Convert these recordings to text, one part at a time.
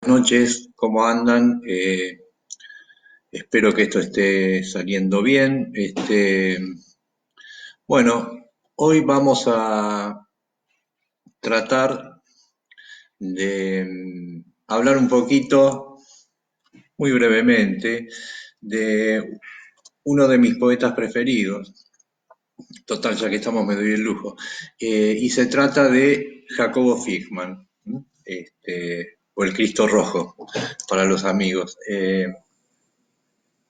Noches, ¿cómo andan? Espero que esto esté saliendo bien. Bueno, hoy vamos a tratar de hablar un poquito, muy brevemente, de uno de mis poetas preferidos. Total, ya que estamos, me doy el lujo. Y se trata de Jacobo Fichmann, ¿no? O el Cristo Rojo, para los amigos.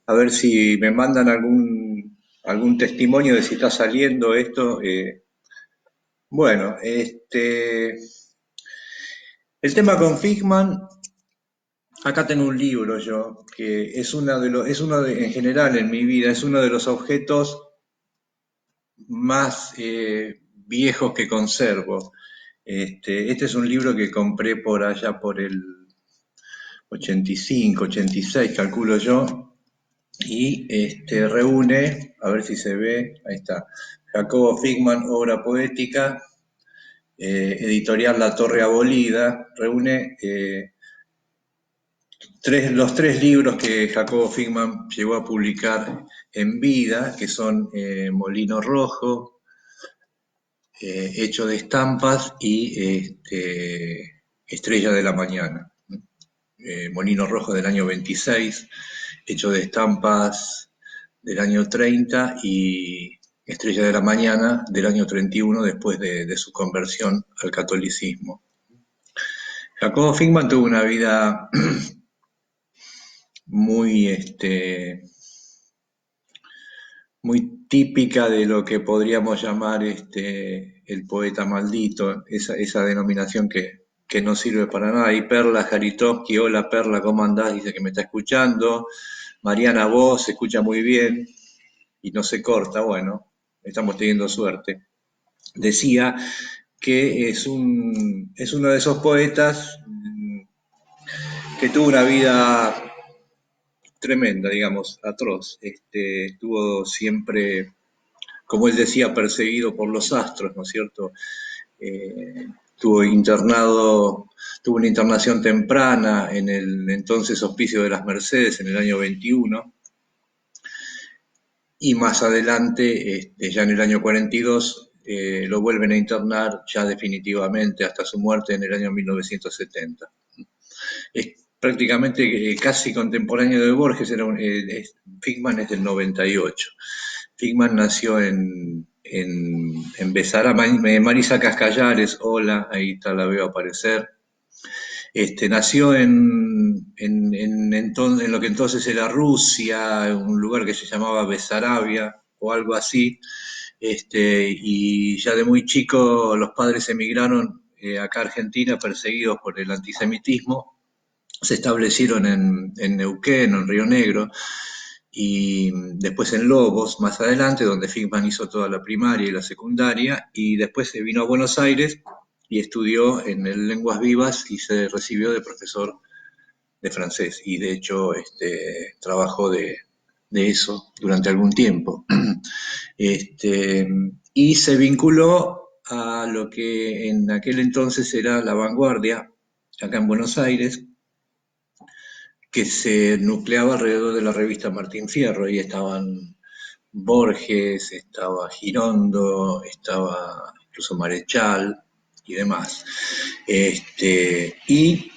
A ver si me mandan algún testimonio de si está saliendo esto. Bueno, el tema con Figman, acá tengo un libro yo, que es en general en mi vida, es uno de los objetos más viejos que conservo. Este es un libro que compré por allá por el 85, 86, calculo yo, y reúne, a ver si se ve, ahí está, Jacobo Fichmann, obra poética, editorial La Torre Abolida, reúne los tres libros que Jacobo Fichmann llegó a publicar en vida, que son Molino Rojo, Hecho de Estampas y Estrella de la Mañana. Molino Rojo del año 26, Hecho de Estampas del año 30 y Estrella de la Mañana del año 31 después de su conversión al catolicismo. Jacobo Fichmann tuvo una vida muy, muy típica de lo que podríamos llamar el poeta maldito, esa denominación que no sirve para nada. Y Perla Jaritovsky, hola Perla, ¿cómo andás? Dice que me está escuchando. Mariana Voz se escucha muy bien y no se corta, bueno, estamos teniendo suerte. Decía que es uno de esos poetas que tuvo una vida tremenda, digamos, atroz. Estuvo siempre, como él decía, perseguido por los astros, ¿no es cierto? Estuvo internado, tuvo una internación temprana en el entonces Hospicio de las Mercedes en el año 21, y más adelante, ya en el año 42, lo vuelven a internar ya definitivamente hasta su muerte en el año 1970. Es prácticamente casi contemporáneo de Borges, Fichmann es del 98. Fichmann nació en Besará, Marisa Cascallares, hola, ahí está, la veo aparecer. Nació en lo que entonces era Rusia, un lugar que se llamaba Besarabia o algo así, y ya de muy chico los padres emigraron acá a Argentina perseguidos por el antisemitismo, se establecieron en Neuquén, en Río Negro, y después en Lobos, más adelante, donde Fichmann hizo toda la primaria y la secundaria, y después se vino a Buenos Aires y estudió en el Lenguas Vivas y se recibió de profesor de francés, y de hecho trabajó de eso durante algún tiempo. Este, y se vinculó a lo que en aquel entonces era la vanguardia, acá en Buenos Aires, que se nucleaba alrededor de la revista Martín Fierro, y estaban Borges, estaba Girondo, estaba incluso Marechal y demás. Y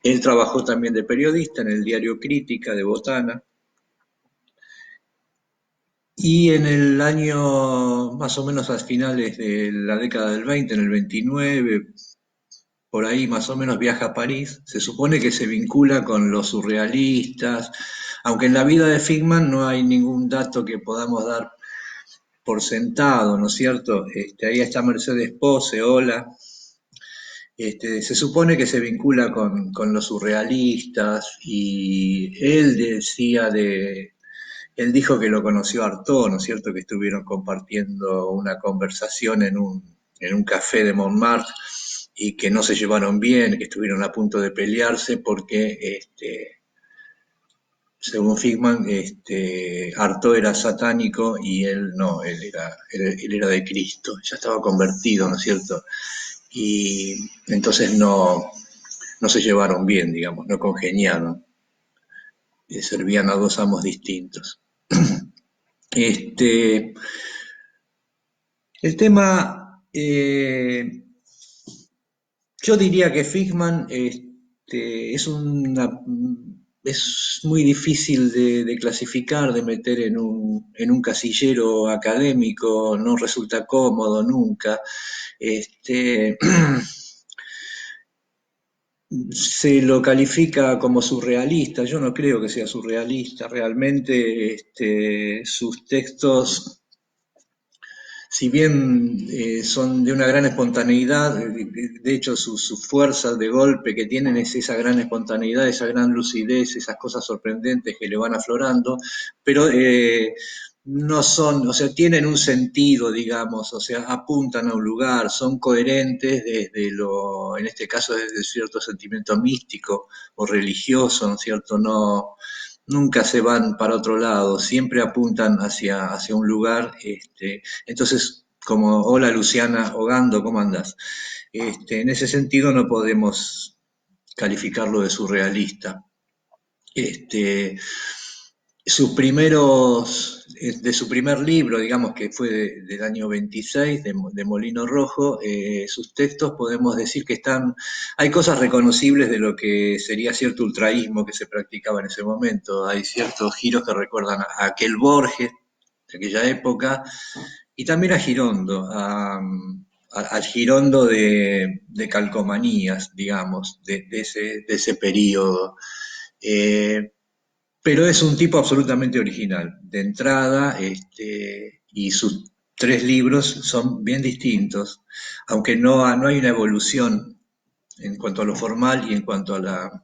él trabajó también de periodista en el diario Crítica de Botana, y en el año, más o menos a finales de la década del 20, en el 29, por ahí más o menos viaja a París. Se supone que se vincula con los surrealistas, aunque en la vida de Fichmann no hay ningún dato que podamos dar por sentado, ¿no es cierto? Ahí está Mercedes Pose, hola. Se supone que se vincula con los surrealistas, y él dijo que lo conoció a Artaud, ¿no es cierto? Que estuvieron compartiendo una conversación en un café de Montmartre y que no se llevaron bien, que estuvieron a punto de pelearse porque, según Fichmann, Artaud era satánico y él no, él era de Cristo, ya estaba convertido, ¿no es cierto? Y entonces no se llevaron bien, digamos, no congeniaron, servían a dos amos distintos. Este, el tema, yo diría que Figman es muy difícil de clasificar, de meter en un casillero académico, no resulta cómodo nunca. Este, se lo califica como surrealista, yo no creo que sea surrealista, realmente sus textos, si bien son de una gran espontaneidad, de hecho su fuerza de golpe que tienen es esa gran espontaneidad, esa gran lucidez, esas cosas sorprendentes que le van aflorando, pero no son, o sea, tienen un sentido, digamos, o sea, apuntan a un lugar, son coherentes desde en este caso desde cierto sentimiento místico o religioso, ¿no es cierto? No, nunca se van para otro lado, siempre apuntan hacia un lugar. Entonces, como, hola Luciana Ogando, ¿cómo andás? En ese sentido no podemos calificarlo de surrealista. Este, de su primer libro, digamos que fue del año 26, de Molino Rojo, sus textos podemos decir que hay cosas reconocibles de lo que sería cierto ultraísmo que se practicaba en ese momento, hay ciertos giros que recuerdan a aquel Borges de aquella época, y también a Girondo, al Girondo de calcomanías, digamos, de ese periodo. Eh, pero es un tipo absolutamente original. De entrada, y sus tres libros son bien distintos, aunque no hay una evolución en cuanto a lo formal y en cuanto a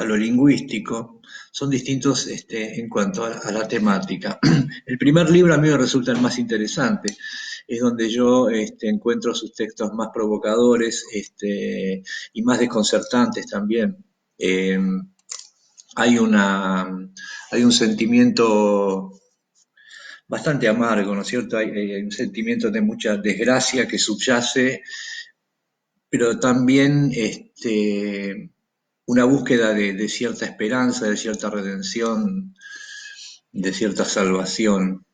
lo lingüístico, son distintos en cuanto a la temática. El primer libro a mí me resulta el más interesante, es donde yo encuentro sus textos más provocadores y más desconcertantes también. Eh, hay una, hay un sentimiento bastante amargo, ¿no es cierto? Hay un sentimiento de mucha desgracia que subyace, pero también una búsqueda de cierta esperanza, de cierta redención, de cierta salvación,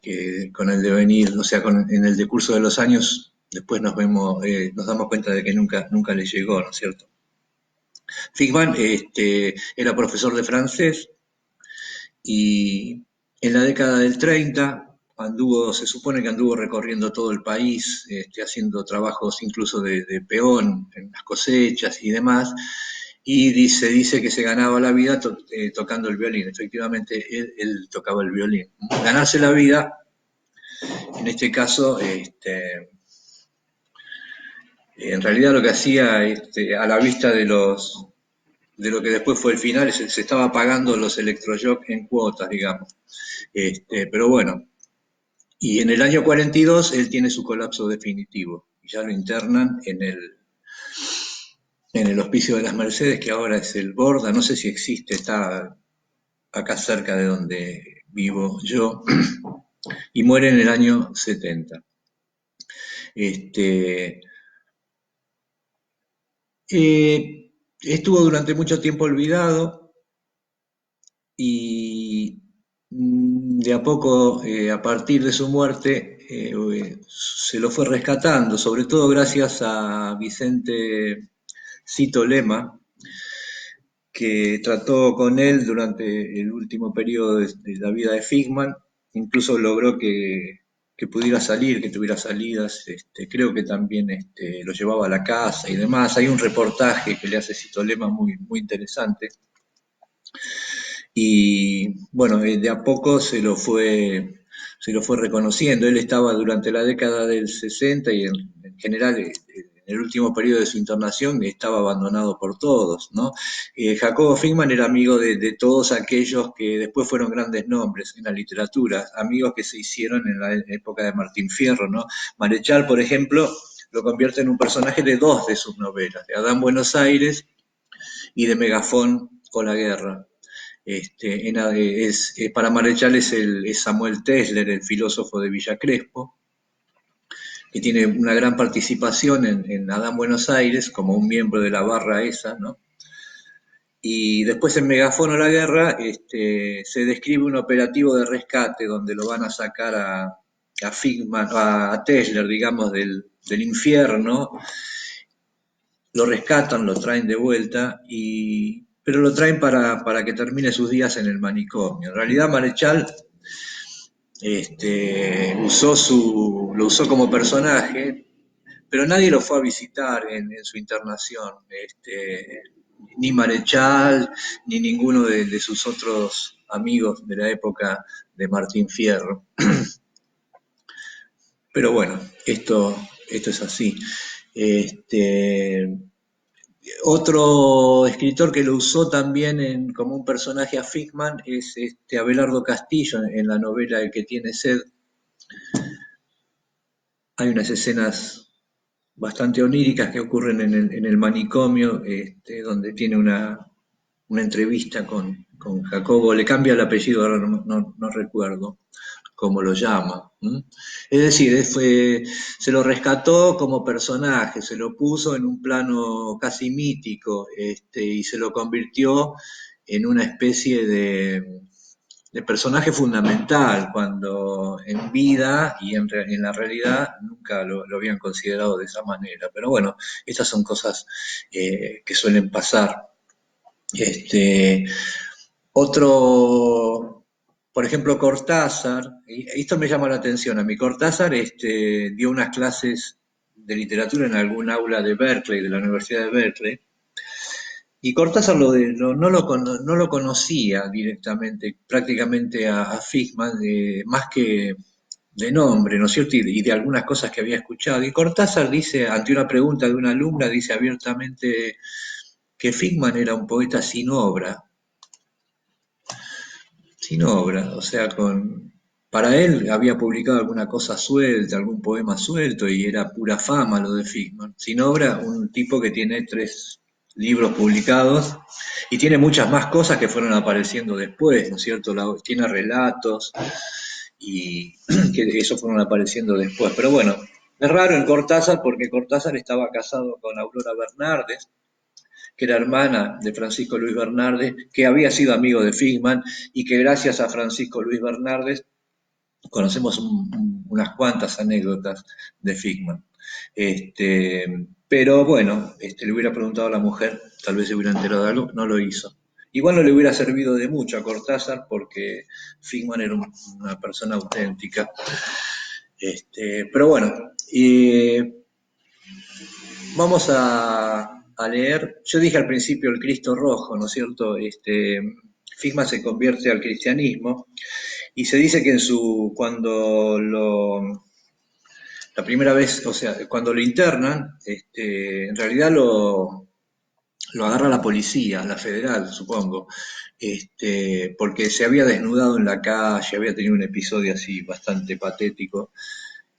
que con el devenir, o sea, en el decurso de los años, después nos damos cuenta de que nunca le llegó, ¿no es cierto? Figman era profesor de francés, y en la década del 30 se supone que anduvo recorriendo todo el país, haciendo trabajos incluso de peón en las cosechas y demás, y dice que se ganaba la vida tocando el violín. Efectivamente, él tocaba el violín. Ganarse la vida, en este caso, en realidad lo que hacía a la vista de lo que después fue el final, se estaba pagando los electroshock en cuotas, digamos. Pero bueno, y en el año 42 él tiene su colapso definitivo y ya lo internan en el Hospicio de las Mercedes, que ahora es el Borda, no sé si existe, está acá cerca de donde vivo yo, y muere en el año 70. Este, Estuvo durante mucho tiempo olvidado y de a poco, a partir de su muerte, se lo fue rescatando, sobre todo gracias a Vicente Cito Lema, que trató con él durante el último periodo de la vida de Figman, incluso logró que pudiera salir, que tuviera salidas, creo que también lo llevaba a la casa y demás. Hay un reportaje que le hace Cito Lema muy interesante. Y bueno, de a poco se lo fue reconociendo. Él estaba durante la década del 60 y en general en el último periodo de su internación estaba abandonado por todos, ¿no? Jacobo Fingman era amigo de todos aquellos que después fueron grandes nombres en la literatura, amigos que se hicieron en la época de Martín Fierro, ¿no? Marechal, por ejemplo, lo convierte en un personaje de dos de sus novelas, de Adán Buenos Aires y de Megafón o la Guerra. Para Marechal es Samuel Tesler, el filósofo de Villa Crespo, que tiene una gran participación en Adán Buenos Aires como un miembro de la barra esa, ¿no? Y después en Megafono la Guerra se describe un operativo de rescate donde lo van a sacar a Figman, a Tesler, digamos, del infierno, lo rescatan, lo traen de vuelta, pero lo traen para que termine sus días en el manicomio. En realidad Marechal lo usó como personaje, pero nadie lo fue a visitar en su internación, ni Marechal, ni ninguno de sus otros amigos de la época de Martín Fierro. Pero bueno, esto es así. Este, Otro escritor que lo usó también como un personaje a Fickman es Abelardo Castillo en la novela El que tiene sed. Hay unas escenas bastante oníricas que ocurren en el manicomio, donde tiene una entrevista con Jacobo, le cambia el apellido, ahora no recuerdo cómo lo llama. ¿M? Es decir, se lo rescató como personaje, se lo puso en un plano casi mítico, y se lo convirtió en una especie de personaje fundamental, cuando en vida y en la realidad nunca lo habían considerado de esa manera. Pero bueno, estas son cosas que suelen pasar. Este, Otro, por ejemplo, Cortázar, y esto me llama la atención a mí. Cortázar dio unas clases de literatura en algún aula de Berkeley, de la Universidad de Berkeley, y Cortázar no lo conocía directamente, prácticamente a Fishman, más que de nombre, ¿no es cierto? Y de algunas cosas que había escuchado. Y Cortázar dice, ante una pregunta de una alumna, dice abiertamente que Fishman era un poeta sin obra, o sea, para él había publicado alguna cosa suelta, algún poema suelto, y era pura fama lo de Fishman. Sin obra, un tipo que tiene 3 libros publicados y tiene muchas más cosas que fueron apareciendo después, ¿no es cierto? Tiene relatos y que eso fueron apareciendo después. Pero bueno, es raro en Cortázar porque Cortázar estaba casado con Aurora Bernardes, que era hermana de Francisco Luis Bernardes, que había sido amigo de Fishman y que gracias a Francisco Luis Bernardes conocemos unas cuantas anécdotas de Fishman. Pero bueno, le hubiera preguntado a la mujer, tal vez se hubiera enterado de algo, no lo hizo. Igual no le hubiera servido de mucho a Cortázar porque Fishman era una persona auténtica. Pero bueno, vamos a leer. Yo dije al principio el Cristo Rojo, ¿no es cierto? Fishman se convierte al cristianismo y se dice que la primera vez, o sea, cuando lo internan, en realidad lo agarra la policía, la federal, supongo, porque se había desnudado en la calle, había tenido un episodio así bastante patético,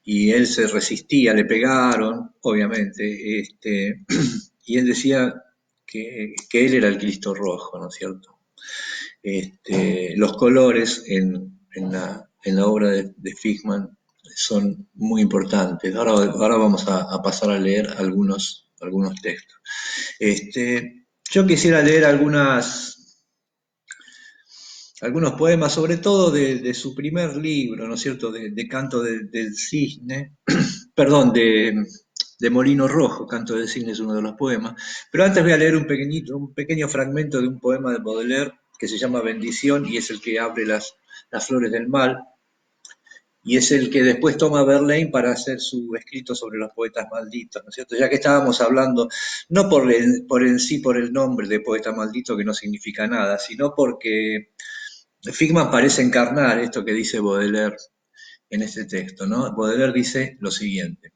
y él se resistía, le pegaron, obviamente, y él decía que él era el Cristo Rojo, ¿no es cierto? Los colores en la obra de Fishman son muy importantes. Ahora vamos a pasar a leer algunos textos. Yo quisiera leer algunos poemas, sobre todo de su primer libro, ¿no es cierto?, de Canto del Cisne, perdón, de Molino Rojo, Canto del Cisne es uno de los poemas, pero antes voy a leer un pequeño fragmento de un poema de Baudelaire que se llama Bendición y es el que abre las flores del mal, y es el que después toma Verlaine para hacer su escrito sobre los poetas malditos, ¿no es cierto? Ya que estábamos hablando, no por el nombre de poeta maldito que no significa nada, sino porque Figman parece encarnar esto que dice Baudelaire en este texto, ¿no? Baudelaire dice lo siguiente: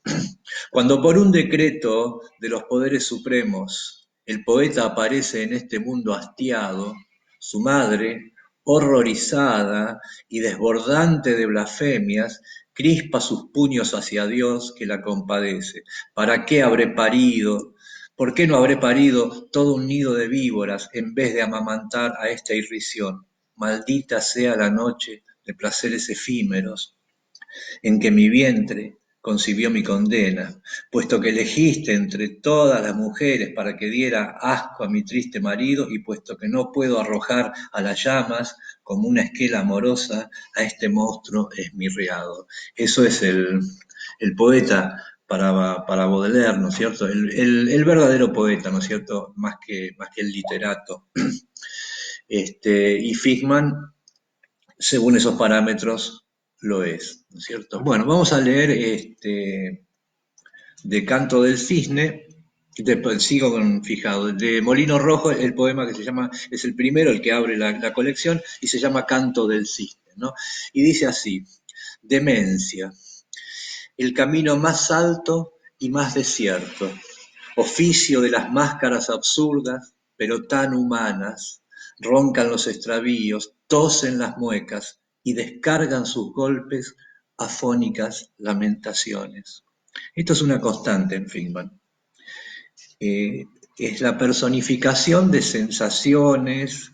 cuando por un decreto de los poderes supremos el poeta aparece en este mundo hastiado, su madre, horrorizada y desbordante de blasfemias, crispa sus puños hacia Dios que la compadece. ¿Para qué habré parido? ¿Por qué no habré parido todo un nido de víboras en vez de amamantar a esta irrisión? Maldita sea la noche de placeres efímeros en que mi vientre, concibió mi condena, puesto que elegiste entre todas las mujeres para que diera asco a mi triste marido, y puesto que no puedo arrojar a las llamas como una esquela amorosa a este monstruo esmirriado. Eso es el poeta para Baudelaire, ¿no es cierto? El verdadero poeta, ¿no es cierto? Más que el literato. Y Fishman, según esos parámetros, lo es, ¿no es cierto? Bueno, vamos a leer de Canto del Cisne, después sigo con Fijado, de Molino Rojo, el poema que se llama, es el primero, el que abre la colección, y se llama Canto del Cisne, ¿no? Y dice así: demencia, el camino más alto y más desierto, oficio de las máscaras absurdas, pero tan humanas, roncan los extravíos, tosen las muecas y descargan sus golpes afónicas lamentaciones. Esto es una constante en Friedman. Eh, es la personificación de sensaciones,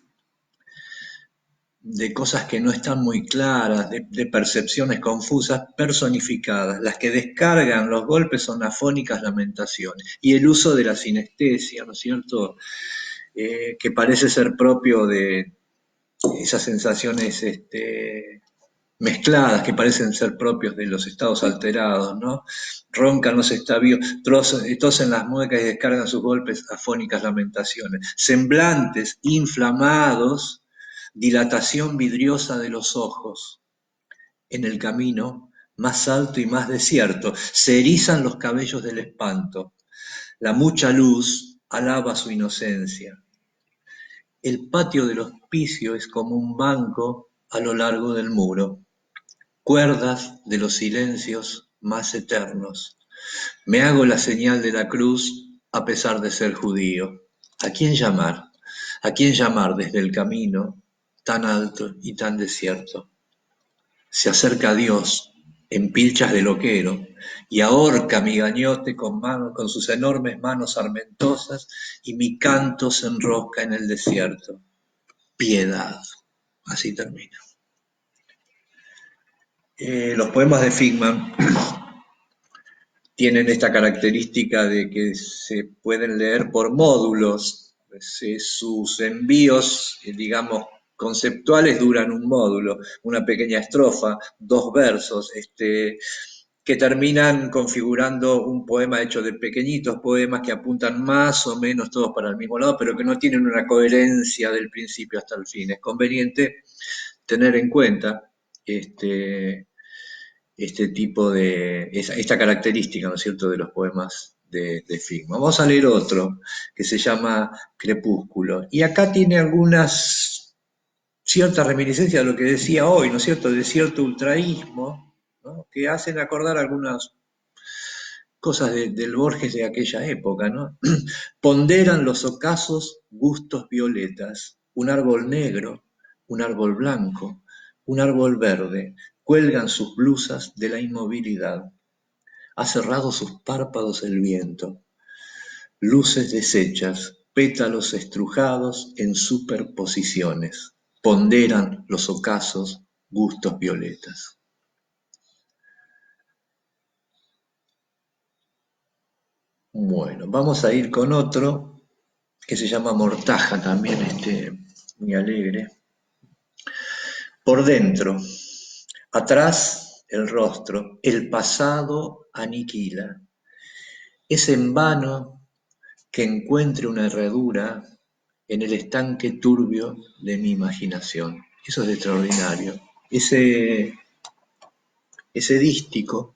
de cosas que no están muy claras, de percepciones confusas, personificadas. Las que descargan los golpes son afónicas lamentaciones. Y el uso de la sinestesia, ¿no es cierto? Que parece ser propio de esas sensaciones mezcladas, que parecen ser propios de los estados alterados, ¿no? Roncan los estabios, tosen las muecas y descargan sus golpes afónicas lamentaciones. Semblantes inflamados, dilatación vidriosa de los ojos. En el camino, más alto y más desierto, se erizan los cabellos del espanto. La mucha luz alaba su inocencia. El patio del hospicio es como un banco a lo largo del muro, cuerdas de los silencios más eternos. Me hago la señal de la cruz a pesar de ser judío. ¿A quién llamar? ¿A quién llamar desde el camino tan alto y tan desierto? Se acerca Dios en pilchas de loquero y ahorca mi gañote con sus enormes manos armentosas, y mi canto se enrosca en el desierto. Piedad. Así termina. Los poemas de Figman tienen esta característica de que se pueden leer por módulos. Sus envíos, digamos, conceptuales duran un módulo, una pequeña estrofa, dos versos, que terminan configurando un poema hecho de pequeñitos poemas que apuntan más o menos todos para el mismo lado, pero que no tienen una coherencia del principio hasta el fin. Es conveniente tener en cuenta tipo esta característica, ¿no es cierto?, de los poemas de Figman. Vamos a leer otro que se llama Crepúsculo. Y acá tiene algunas ciertas reminiscencias de lo que decía hoy, ¿no es cierto?, de cierto ultraísmo, ¿no?, que hacen acordar algunas cosas del Borges de aquella época, ¿no? Ponderan los ocasos gustos violetas, un árbol negro, un árbol blanco, un árbol verde, cuelgan sus blusas de la inmovilidad. Ha cerrado sus párpados el viento. Luces deshechas, pétalos estrujados en superposiciones. Ponderan los ocasos gustos violetas. Bueno, vamos a ir con otro que se llama Mortaja también, muy alegre. Por dentro, atrás el rostro, el pasado aniquila. Es en vano que encuentre una herradura en el estanque turbio de mi imaginación. Eso es extraordinario. Ese dístico,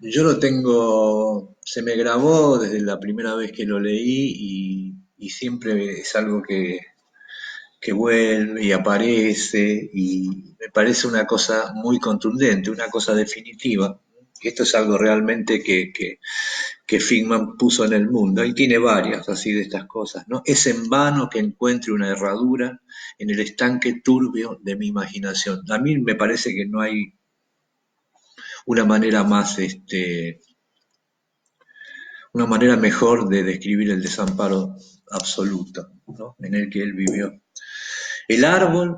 yo lo tengo, se me grabó desde la primera vez que lo leí, y siempre es algo que vuelve y aparece, y me parece una cosa muy contundente, una cosa definitiva. Esto es algo realmente que Figman puso en el mundo, y tiene varias así de estas cosas, ¿no? Es en vano que encuentre una herradura en el estanque turbio de mi imaginación. A mí me parece que no hay una manera más, una manera mejor de describir el desamparo absoluto, ¿no?, en el que él vivió. El árbol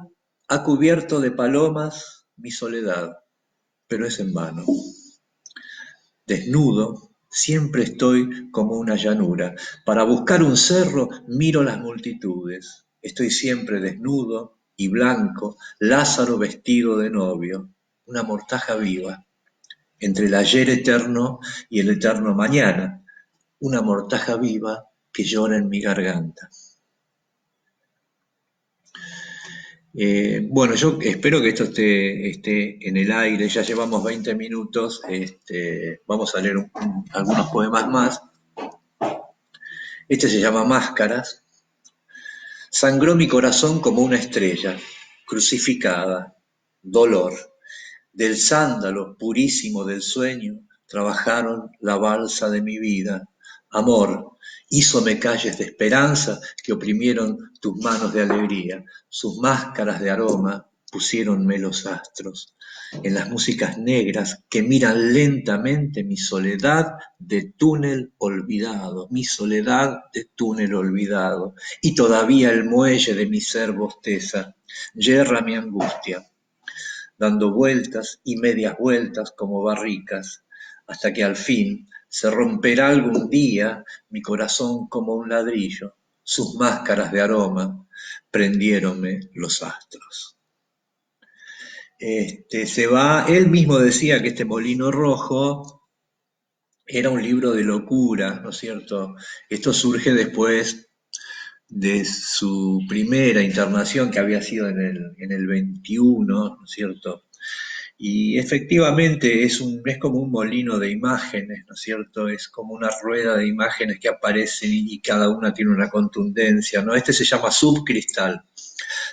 ha cubierto de palomas mi soledad. pero es en vano. Desnudo, siempre estoy como una llanura. Para buscar un cerro miro las multitudes. Estoy siempre desnudo y blanco, Lázaro vestido de novio, una mortaja viva, entre el ayer eterno y el eterno mañana, una mortaja viva que llora en mi garganta. Bueno, yo espero que esto esté en el aire, ya llevamos 20 minutos, vamos a leer algunos poemas más. Este se llama Máscaras. Sangró mi corazón como una estrella, crucificada, dolor. Del sándalo purísimo del sueño trabajaron la balsa de mi vida. Amor, hízome calles de esperanza que oprimieron tus manos de alegría. Sus máscaras de aroma pusiéronme los astros. En las músicas negras que miran lentamente mi soledad de túnel olvidado, mi soledad de túnel olvidado. Y todavía el muelle de mi ser bosteza, yerra mi angustia dando vueltas y medias vueltas como barricas, hasta que al fin se romperá algún día mi corazón como un ladrillo, sus máscaras de aroma prendiéronme los astros. Se va, él mismo decía que este Molino Rojo era un libro de locura, ¿no es cierto? Esto surge después de su primera internación que había sido en el 21, ¿no es cierto? Y efectivamente es como un molino de imágenes, ¿no es cierto? Es como una rueda de imágenes que aparecen y cada una tiene una contundencia, ¿no? Este se llama Subcristal.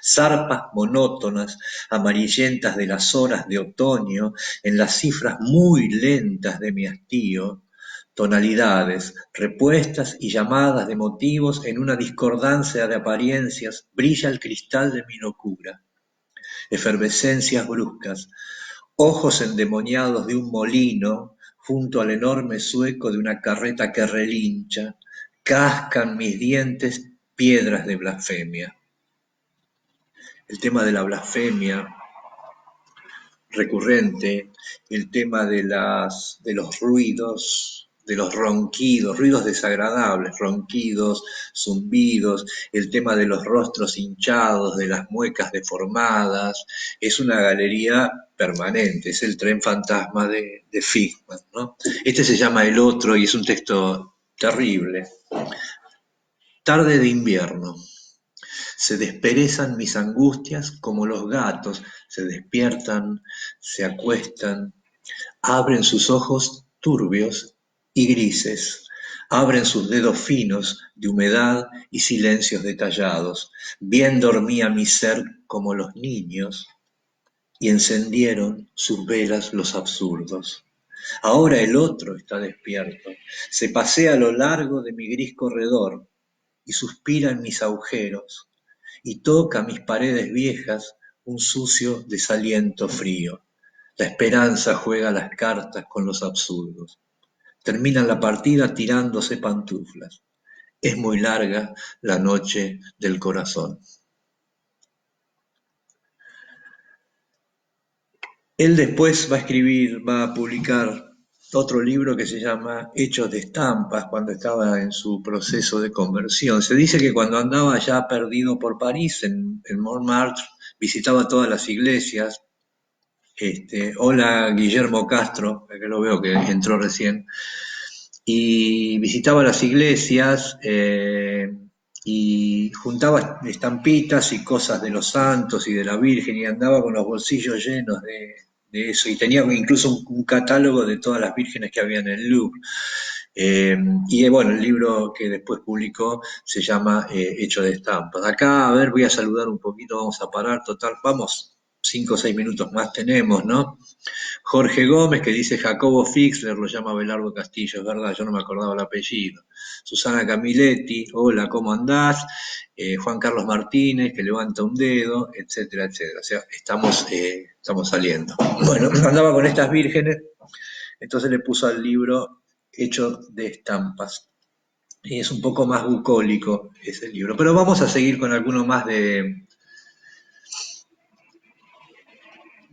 Zarpas monótonas, amarillentas de las horas de otoño, en las cifras muy lentas de mi hastío, tonalidades, repuestas y llamadas de motivos en una discordancia de apariencias, brilla el cristal de mi locura. Efervescencias bruscas, ojos endemoniados de un molino junto al enorme sueco de una carreta que relincha, cascan mis dientes piedras de blasfemia. El tema de la blasfemia recurrente, el tema de los ruidos, de los ronquidos, ruidos desagradables, ronquidos, zumbidos, el tema de los rostros hinchados, de las muecas deformadas, es una galería permanente, es el tren fantasma de Fishman, ¿no? Este se llama El Otro y es un texto terrible. Tarde de invierno. Se desperezan mis angustias como los gatos, se despiertan, se acuestan, abren sus ojos turbios y grises, abren sus dedos finos de humedad y silencios detallados. Bien dormía mi ser como los niños y encendieron sus velas los absurdos. Ahora el otro está despierto, se pasea a lo largo de mi gris corredor y suspira en mis agujeros y toca mis paredes viejas un sucio desaliento frío. La esperanza juega las cartas con los absurdos. Terminan la partida tirándose pantuflas. Es muy larga la noche del corazón. Él después va a escribir, va a publicar otro libro que se llama Hechos de Estampas, cuando estaba en su proceso de conversión. Se dice que cuando andaba ya perdido por París, en Montmartre, visitaba todas las iglesias. Hola Guillermo Castro, que lo veo que entró recién, y visitaba las iglesias y juntaba estampitas y cosas de los santos y de la Virgen y andaba con los bolsillos llenos de eso y tenía incluso un catálogo de todas las vírgenes que había en el Louvre. Y bueno, el libro que después publicó se llama Hecho de Estampas. Acá, a ver, voy a saludar un poquito, vamos a parar, total, vamos, 5 o 6 minutos más tenemos, ¿no? Jorge Gómez, que dice Jacobo Fixler, lo llama Belardo Castillo, es verdad, yo no me acordaba el apellido. Susana Camiletti, hola, ¿cómo andás? Juan Carlos Martínez, que levanta un dedo, etcétera, etcétera. O sea, estamos saliendo. Bueno, andaba con estas vírgenes, entonces le puso al libro Hecho de Estampas. Y es un poco más bucólico ese libro. Pero vamos a seguir con alguno más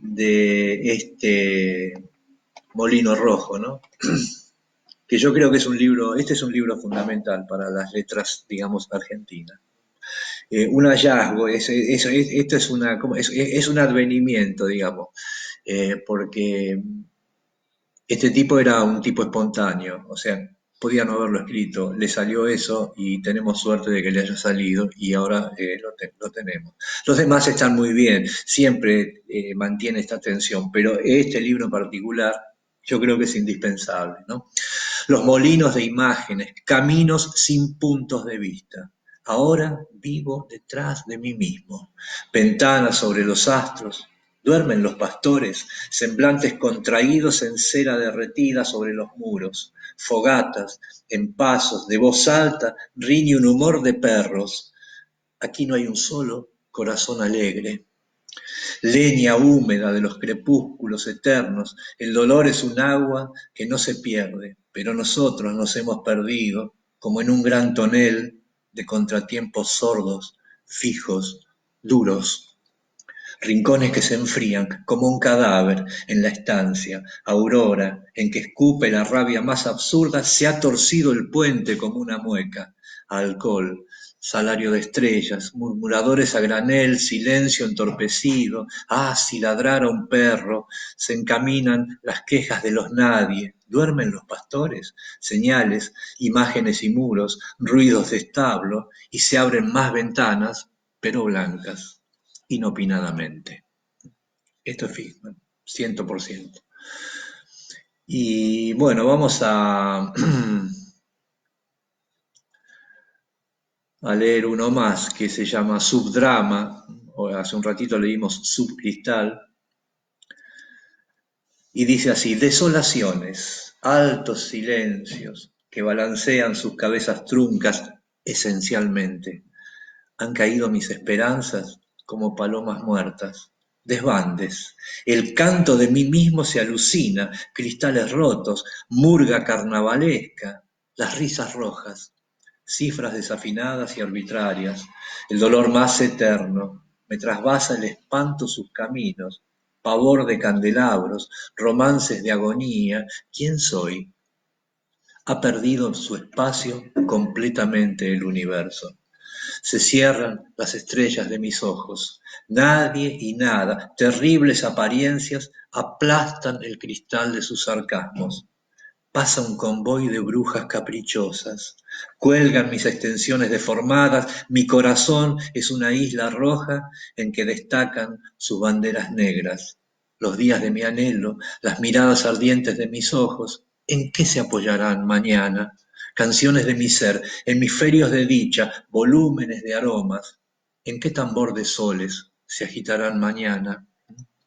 de este Molino Rojo, ¿no? Que yo creo que es un libro, este es un libro fundamental para las letras, digamos, argentinas. Un hallazgo, esto es, es un advenimiento, digamos, porque este tipo era un tipo espontáneo, o sea, podía no haberlo escrito, le salió eso y tenemos suerte de que le haya salido y ahora lo tenemos. Los demás están muy bien, siempre mantiene esta tensión, pero este libro en particular yo creo que es indispensable, ¿no? Los molinos de imágenes, caminos sin puntos de vista. Ahora vivo detrás de mí mismo. Ventanas sobre los astros. Duermen los pastores, semblantes contraídos en cera derretida sobre los muros. Fogatas, en pasos, de voz alta, riñe un humor de perros. Aquí no hay un solo corazón alegre. Leña húmeda de los crepúsculos eternos, el dolor es un agua que no se pierde, pero nosotros nos hemos perdido, como en un gran tonel de contratiempos sordos, fijos, duros, rincones que se enfrían como un cadáver en la estancia, aurora en que escupe la rabia más absurda, se ha torcido el puente como una mueca, alcohol, salario de estrellas, murmuradores a granel, silencio entorpecido, si ladrara un perro, se encaminan las quejas de los nadie, duermen los pastores, señales, imágenes y muros, ruidos de establo, y se abren más ventanas, pero blancas inopinadamente. Esto es Fishman, 100%. Y bueno, vamos a leer uno más que se llama Subdrama, o hace un ratito leímos Subcristal, y dice así, desolaciones, altos silencios que balancean sus cabezas truncas esencialmente. Han caído mis esperanzas como palomas muertas. Desbandes. El canto de mí mismo se alucina, cristales rotos, murga carnavalesca, las risas rojas, cifras desafinadas y arbitrarias, el dolor más eterno. Me trasvasa el espanto sus caminos, pavor de candelabros, romances de agonía. ¿Quién soy? Ha perdido su espacio completamente el universo. Se cierran las estrellas de mis ojos. Nadie y nada, terribles apariencias, aplastan el cristal de sus sarcasmos. Pasa un convoy de brujas caprichosas. Cuelgan mis extensiones deformadas. Mi corazón es una isla roja en que destacan sus banderas negras. Los días de mi anhelo, las miradas ardientes de mis ojos, ¿en qué se apoyarán mañana? Canciones de mi ser, hemisferios de dicha, volúmenes de aromas. ¿En qué tambor de soles se agitarán mañana?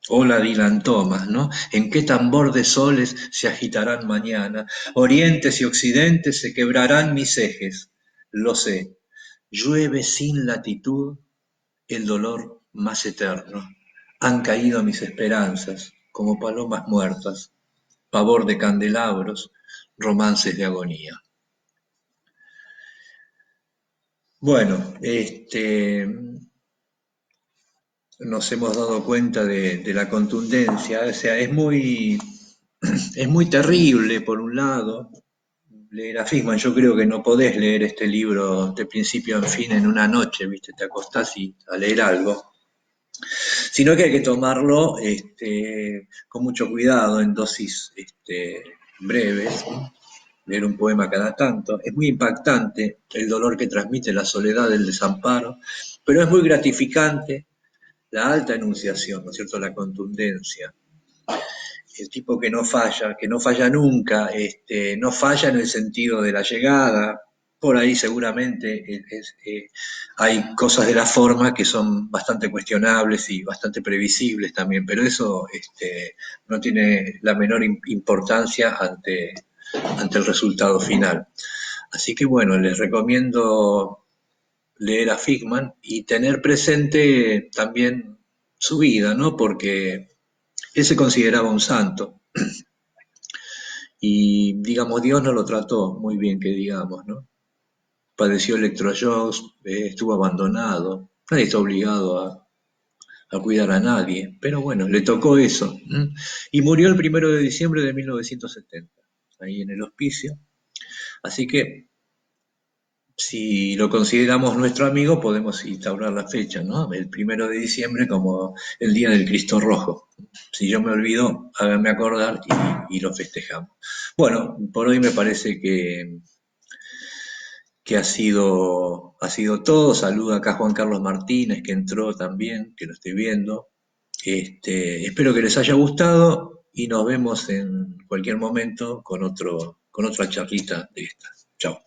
Hola Dylan Thomas, ¿no? ¿En qué tambor de soles se agitarán mañana? Orientes y occidentes se quebrarán mis ejes. Lo sé. Llueve sin latitud el dolor más eterno. Han caído mis esperanzas como palomas muertas. Pavor de candelabros, romances de agonía. Bueno, nos hemos dado cuenta de la contundencia, o sea, es muy terrible por un lado leer a Fishman. Yo creo que no podés leer este libro de principio a fin en una noche, ¿viste? Te acostás y a leer algo, sino que hay que tomarlo con mucho cuidado, en dosis breves, ¿no? Leer un poema cada tanto. Es muy impactante el dolor que transmite la soledad del desamparo, pero es muy gratificante la alta enunciación, ¿no es cierto? La contundencia. El tipo que no falla nunca, no falla en el sentido de la llegada. Por ahí seguramente hay cosas de la forma que son bastante cuestionables y bastante previsibles también, pero eso no tiene la menor importancia ante el resultado final. Así que bueno, les recomiendo leer a Figman y tener presente también su vida, ¿no? Porque él se consideraba un santo y, digamos, Dios no lo trató muy bien, que digamos, ¿no? Padeció electroshocks, estuvo abandonado, nadie está obligado a a cuidar a nadie, pero bueno, le tocó eso. ¿M? Y murió el 1 de diciembre de 1970, ahí en el hospicio. Así que si lo consideramos nuestro amigo, podemos instaurar la fecha, ¿no? El 1 de diciembre como el Día del Cristo Rojo. Si yo me olvido, háganme acordar y lo festejamos. Bueno, por hoy me parece que ha sido todo. Saluda acá a Juan Carlos Martínez, que entró también, que lo estoy viendo. Espero que les haya gustado y nos vemos en cualquier momento con otra charlita de esta. Chao.